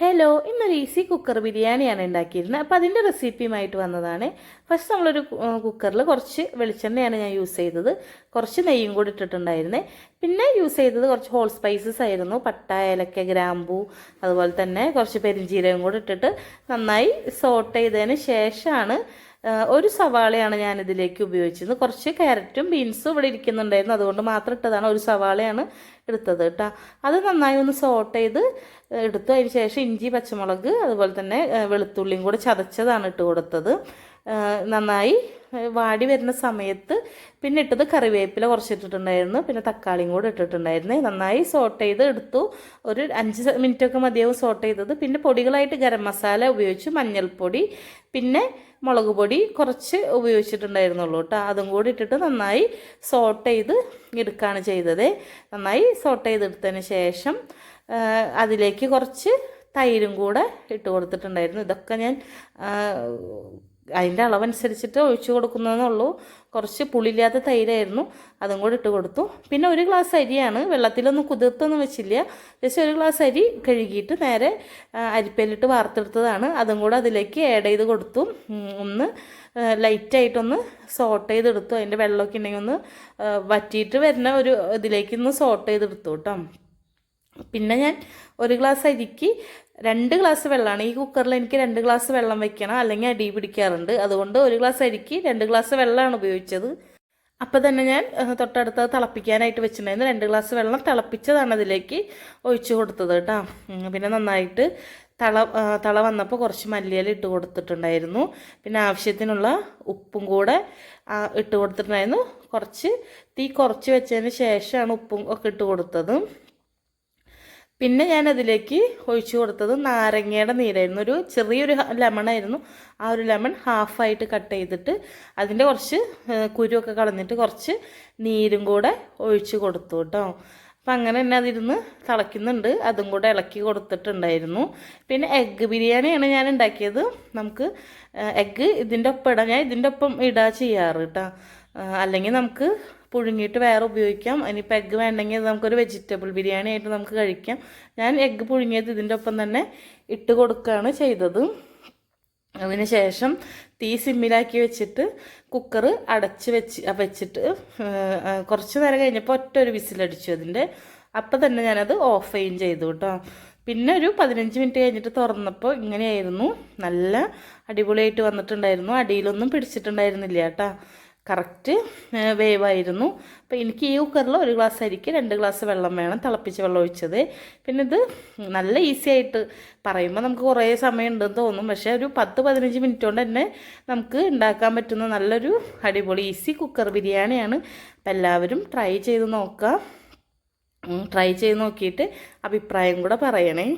Hello, ഇന്നൊരു easy cooker ബിരിയാണിയാണ് ഉണ്ടാക്കിയിരുന്നത്. അപ്പോൾ അതിൻ്റെ റെസിപ്പിയുമായിട്ട് വന്നതാണ്. ഫസ്റ്റ് നമ്മളൊരു കുക്കറിൽ കുറച്ച് വെളിച്ചെണ്ണയാണ് ഞാൻ യൂസ് ചെയ്തത്. കുറച്ച് നെയ്യും കൂടി ഇട്ടിട്ടുണ്ടായിരുന്നേ. പിന്നെ യൂസ് ചെയ്തത് കുറച്ച് ഹോൾ സ്പൈസസ് ആയിരുന്നു. പട്ട, ഏലക്ക, ഗ്രാമ്പൂ, അതുപോലെ തന്നെ കുറച്ച് പെരിഞ്ചീരകം കൂടി ഇട്ടിട്ട് നന്നായി സോട്ട് ചെയ്തതിന് ശേഷമാണ് ഒരു സവാളയാണ് ഞാനിതിലേക്ക് ഉപയോഗിച്ചത്. കുറച്ച് ക്യാരറ്റും ബീൻസും ഇവിടെ ഇരിക്കുന്നുണ്ടായിരുന്നു, അതുകൊണ്ട് മാത്രം ഇട്ടതാണ്. ഒരു സവാളയാണ് എടുത്തത് കേട്ടോ. അത് നന്നായി ഒന്ന് സോട്ട് ചെയ്ത് എടുത്തു. അതിന് ശേഷം ഇഞ്ചി, പച്ചമുളക്, അതുപോലെ തന്നെ വെളുത്തുള്ളിയും കൂടെ ചതച്ചതാണ് ഇട്ട് കൊടുത്തത്. നന്നായി വാടി വരുന്ന സമയത്ത് പിന്നെ ഇട്ടത് കറിവേപ്പില കുറച്ചിട്ടിട്ടുണ്ടായിരുന്നു. പിന്നെ തക്കാളിയും കൂടെ ഇട്ടിട്ടുണ്ടായിരുന്നു. നന്നായി സോട്ട് ചെയ്ത് എടുത്തു. ഒരു 5 മിനിറ്റൊക്കെ മതിയാവും സോട്ട് ചെയ്തത്. പിന്നെ പൊടികളായിട്ട് ഗരം മസാല ഉപയോഗിച്ചു, മഞ്ഞൾപ്പൊടി, പിന്നെ മുളക് പൊടി കുറച്ച് ഉപയോഗിച്ചിട്ടുണ്ടായിരുന്നുള്ളൂ കേട്ടോ. അതും കൂടി ഇട്ടിട്ട് നന്നായി സോട്ട് ചെയ്ത് എടുക്കുകയാണ് ചെയ്തത്. നന്നായി സോട്ട് ചെയ്തെടുത്തതിന് ശേഷം അതിലേക്ക് കുറച്ച് തൈരും കൂടെ ഇട്ട് കൊടുത്തിട്ടുണ്ടായിരുന്നു. ഇതൊക്കെ ഞാൻ അതിൻ്റെ അളവനുസരിച്ചിട്ട് ഒഴിച്ചു കൊടുക്കുന്നതെന്നുള്ളൂ. കുറച്ച് പുളിയില്ലാത്ത തൈരായിരുന്നു, അതും കൂടി ഇട്ട് കൊടുത്തു. പിന്നെ 1 ഗ്ലാസ് അരിയാണ്, വെള്ളത്തിലൊന്നും കുതിർത്തൊന്നും വെച്ചില്ല. ജസ്റ്റ് 1 ഗ്ലാസ് അരി കഴുകിയിട്ട് നേരെ അരിപ്പയിലിട്ട് വാർത്തെടുത്തതാണ്. അതും കൂടെ അതിലേക്ക് ആഡ് ചെയ്ത് കൊടുത്തു. ഒന്ന് ലൈറ്റായിട്ടൊന്ന് സോട്ട് ചെയ്തെടുത്തു. അതിൻ്റെ വെള്ളമൊക്കെ ഉണ്ടെങ്കിൽ ഒന്ന് വറ്റിയിട്ട് വരുന്ന ഒരു ഇതിലേക്ക് ഒന്ന് സോട്ട് ചെയ്തെടുത്തു കേട്ടോ. പിന്നെ ഞാൻ 1 ഗ്ലാസ് അരിക്ക് 2 ഗ്ലാസ് വെള്ളമാണ്. ഈ കുക്കറിൽ എനിക്ക് 2 ഗ്ലാസ് വെള്ളം വെക്കണം, അല്ലെങ്കിൽ അടി പിടിക്കാറുണ്ട്. അതുകൊണ്ട് 1 ഗ്ലാസ് അരിക്ക് 2 ഗ്ലാസ് വെള്ളമാണ് ഉപയോഗിച്ചത്. അപ്പോൾ തന്നെ ഞാൻ തൊട്ടടുത്ത് തിളപ്പിക്കാനായിട്ട് വെച്ചിട്ടുണ്ടായിരുന്നു. 2 ഗ്ലാസ് വെള്ളം തിളപ്പിച്ചതാണ് അതിലേക്ക് ഒഴിച്ചു കൊടുത്തത് കേട്ടോ. പിന്നെ നന്നായിട്ട് തള വന്നപ്പോൾ കുറച്ച് മല്ലിയില ഇട്ട് കൊടുത്തിട്ടുണ്ടായിരുന്നു. പിന്നെ ആവശ്യത്തിനുള്ള ഉപ്പും കൂടെ ഇട്ട് കൊടുത്തിട്ടുണ്ടായിരുന്നു. തീ കുറച്ച് വെച്ചതിന് ശേഷമാണ് ഉപ്പും ഒക്കെ ഇട്ട് കൊടുത്തത്. പിന്നെ ഞാനതിലേക്ക് ഒഴിച്ചു കൊടുത്തത് നാരങ്ങയുടെ നീരായിരുന്നു. ചെറിയൊരു ലെമണായിരുന്നു. ആ ഒരു ലെമൺ ഹാഫായിട്ട് കട്ട് ചെയ്തിട്ട് അതിൻ്റെ കുറച്ച് കുരുവൊക്കെ കളഞ്ഞിട്ട് കുറച്ച് നീരും കൂടെ ഒഴിച്ചു കൊടുത്തു കേട്ടോ. അപ്പം അങ്ങനെ തന്നെ അതിരുന്ന് തിളയ്ക്കുന്നുണ്ട്. അതും കൂടെ ഇളക്കി കൊടുത്തിട്ടുണ്ടായിരുന്നു. പിന്നെ എഗ്ഗ് ബിരിയാണിയാണ് ഞാൻ ഉണ്ടാക്കിയത്. നമുക്ക് എഗ്ഗ് ഇതിൻ്റെ ഒപ്പം ഇടാം. ഞാൻ ഇതിൻ്റെ ഒപ്പം ഇടാ ചെയ്യാറ് കേട്ടോ. അല്ലെങ്കിൽ നമുക്ക് പുഴുങ്ങിയിട്ട് വേറെ ഉപയോഗിക്കാം. ഇനിയിപ്പോൾ എഗ്ഗ് വേണ്ടെങ്കിൽ നമുക്കൊരു വെജിറ്റബിൾ ബിരിയാണി ആയിട്ട് നമുക്ക് കഴിക്കാം. ഞാൻ എഗ്ഗ് പുഴുങ്ങിയത് ഇതിൻ്റെ ഒപ്പം തന്നെ ഇട്ട് കൊടുക്കുകയാണ് ചെയ്തത്. അതിന് ശേഷം തീ സിമ്മിലാക്കി വെച്ചിട്ട് കുക്കർ അടച്ച് വെച്ചിട്ട് കുറച്ച് നേരം കഴിഞ്ഞപ്പോൾ ഒരു വിസിലടിച്ചു അതിൻ്റെ. അപ്പം തന്നെ ഞാനത് ഓഫ് ചെയ്തു കേട്ടോ. പിന്നെ ഒരു 15 മിനിറ്റ് കഴിഞ്ഞിട്ട് തുറന്നപ്പോൾ ഇങ്ങനെയായിരുന്നു. നല്ല അടിപൊളിയായിട്ട് വന്നിട്ടുണ്ടായിരുന്നു. അടിയിലൊന്നും പിടിച്ചിട്ടുണ്ടായിരുന്നില്ല കേട്ടോ. കറക്റ്റ് വേവായിരുന്നു. അപ്പോൾ എനിക്ക് ഈ കുക്കറിൽ 1 ഗ്ലാസ് അരിക്ക് 2 ഗ്ലാസ് വെള്ളം വേണം, തിളപ്പിച്ച വെള്ളം ഒഴിച്ചത്. പിന്നെ ഇത് നല്ല ഈസി ആയിട്ട് പറയുമ്പോൾ നമുക്ക് കുറേ സമയം ഉണ്ടെന്ന് തോന്നും, പക്ഷേ ഒരു 10-15 മിനിറ്റ് കൊണ്ട് തന്നെ നമുക്ക് ഉണ്ടാക്കാൻ പറ്റുന്ന നല്ലൊരു അടിപൊളി ഈസി കുക്കർ ബിരിയാണിയാണ്. അപ്പോൾ എല്ലാവരും ട്രൈ ചെയ്ത് നോക്കുക. ട്രൈ ചെയ്ത് നോക്കിയിട്ട് അഭിപ്രായം കൂടെ പറയണേ.